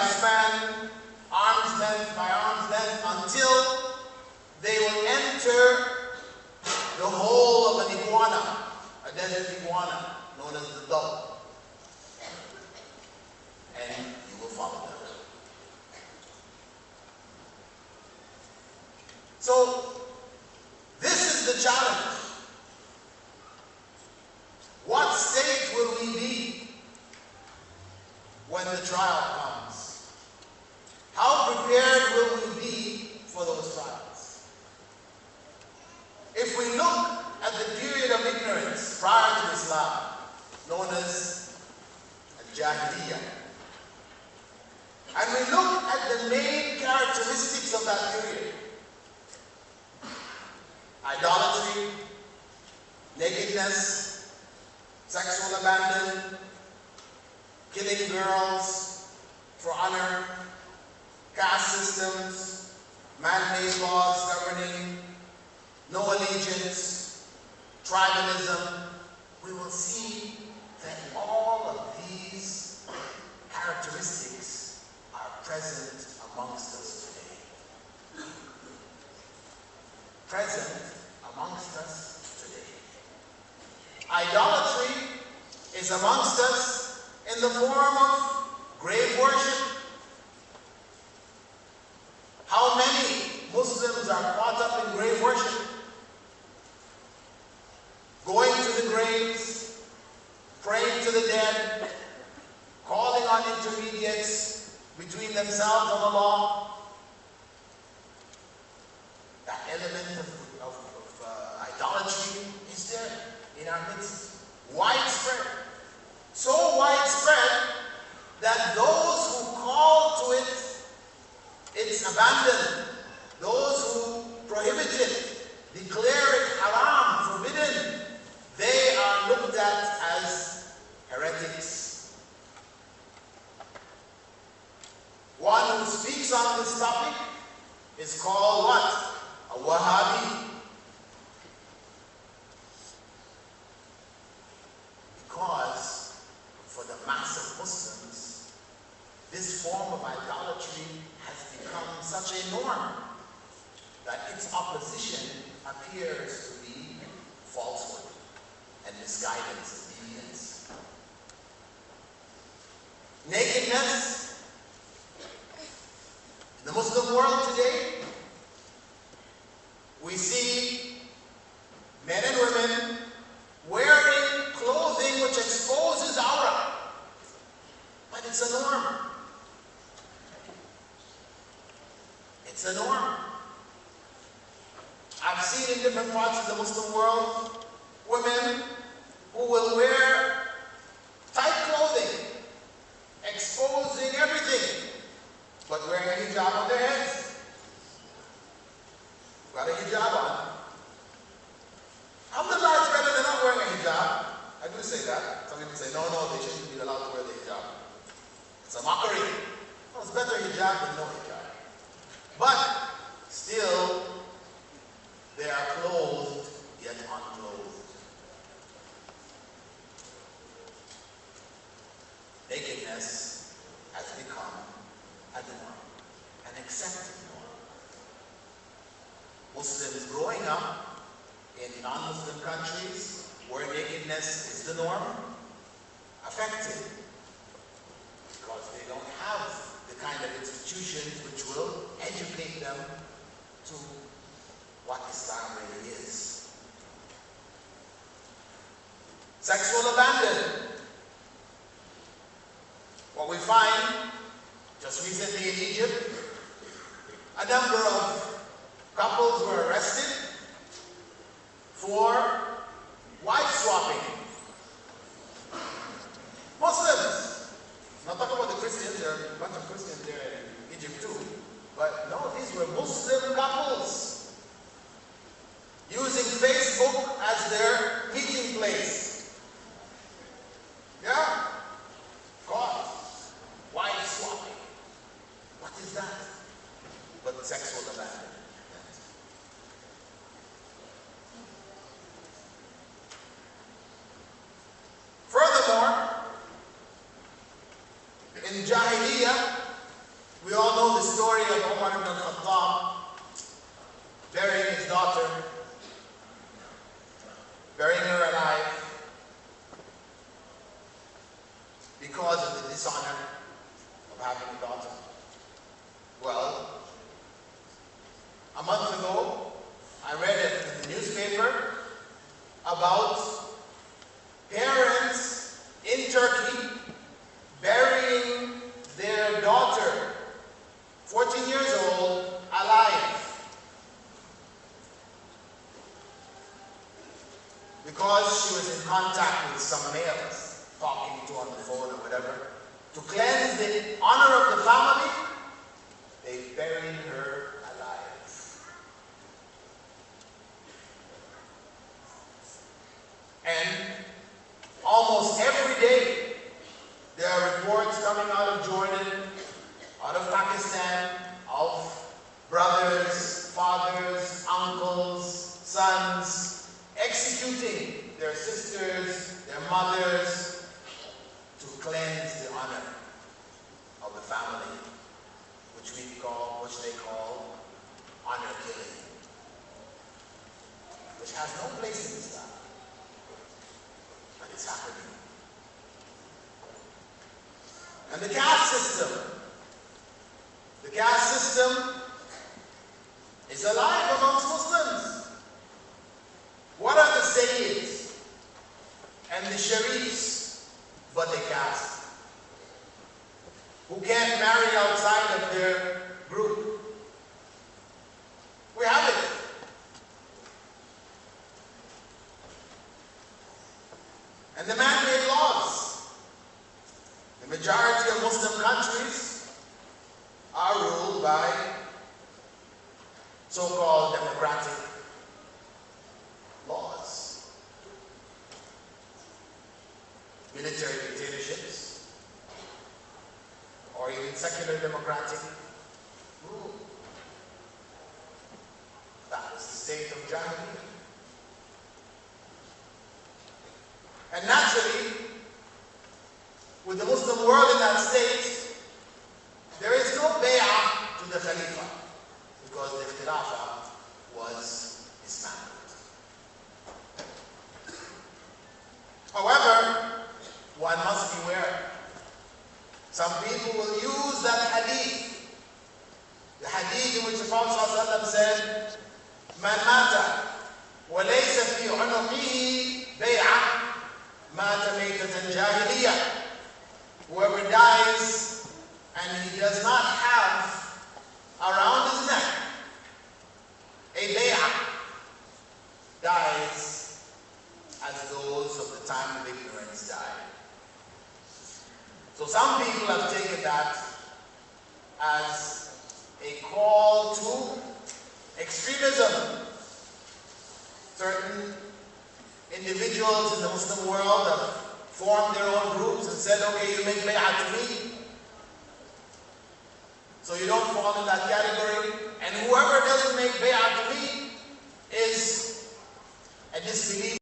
span, arm's length by arm's length, until they will enter the hole of an iguana, a desert iguana, known as the Dawah. And you will follow them. So, this is the challenge. What state will we be when the trial comes? How prepared will we be for those trials? If we look at the period of ignorance prior to Islam, known as DAJJAL, and we look at the main characteristics of that period: idolatry, nakedness, sexual abandon, killing girls for honor, caste systems, man-made laws governing, no allegiance, tribalism, we will see that all of these characteristics are present amongst us today. Present amongst us today. Idolatry is amongst us in the form of grave worship. How many Muslims are caught up in grave worship? Going to the graves, praying to the dead, calling on intermediates between themselves and Allah. That element of idolatry is there in our midst. Widespread. So widespread that those who call to it, it's abandoned. Those who prohibit it, declare it haram, forbidden, they are looked at as heretics. One who speaks on this topic is called what? A Wahhabi. Because for the mass of Muslims, this form of idolatry has become such a norm that its opposition appears to be falsehood and misguidance and deviance. Nakedness in the Muslim world today, we see men and women wearing clothing which exposes aura, but it's a norm. It's a norm. I've seen in different parts of the Muslim world women who will wear tight clothing, exposing everything, but wearing a hijab on their heads. Got a hijab on. Alhamdulillah, it's better than not wearing a hijab. I do say that. Some people say, no, they shouldn't be allowed to wear the hijab. It's a mockery. No, it's better hijab than no hijab. But still, they are clothed yet unclothed. Nakedness has become a norm, an accepted norm. Muslims growing up in non-Muslim countries where nakedness is the norm, affected because they don't have the kind of institutions which will educate them to what Islam really is. Sexual abandon. What we find just recently in Egypt, a number of couples were arrested for wife swapping. Muslims. Not talking about the Christians, there are a bunch of Christians there in Egypt too. But no, these were Muslim couples using Facebook as their meeting place. Yeah? God. Wife swapping. What is that? But sexual abandonment. Furthermore, in Jahiliyyah, We all know the story of Umar ibn al-Khattab burying his daughter, burying her alive because of the dishonor of having a daughter. Well, a month ago, I read it in the newspaper about parents in Turkey burying their daughter, 14 years old, alive, because she was in contact with some males, talking to on the phone or whatever. To cleanse the honor of the family, they buried her alive. And almost every day, there are reports coming out of Jordan, out of Pakistan, of brothers, fathers, uncles, sons, executing their sisters, their mothers, to cleanse the honor of the family, which they call honor killing, which has no place in Islam, but it's happening. And the caste system is alive amongst Muslims. What are the sayyids and the sharifs but a caste who can't marry outside of their group? We have it. And the man-made laws. The majority of Muslim countries are ruled by so-called democratic laws. Military dictatorships, or even secular democratic rule. That was the state of Jahiliyyah. And naturally, with the Muslim world in that state, there is no bay'ah to the Khalifa, because the Khilafah was dismantled. However, one must beware. Some people will use that hadith, the hadith in which the Prophet ﷺ said, "Man mata wa laysa fi unuqihi bay'ah mata maytatan jahiliyyah." Whoever dies and he does not have around his neck a bay'ah dies as those of the time of ignorance died. So some people have taken that as a call to extremism. Certain individuals in the Muslim world have formed their own groups and said, okay, you make bay'ah to me, so you don't fall in that category. And whoever doesn't make bay'ah to me is a disbeliever.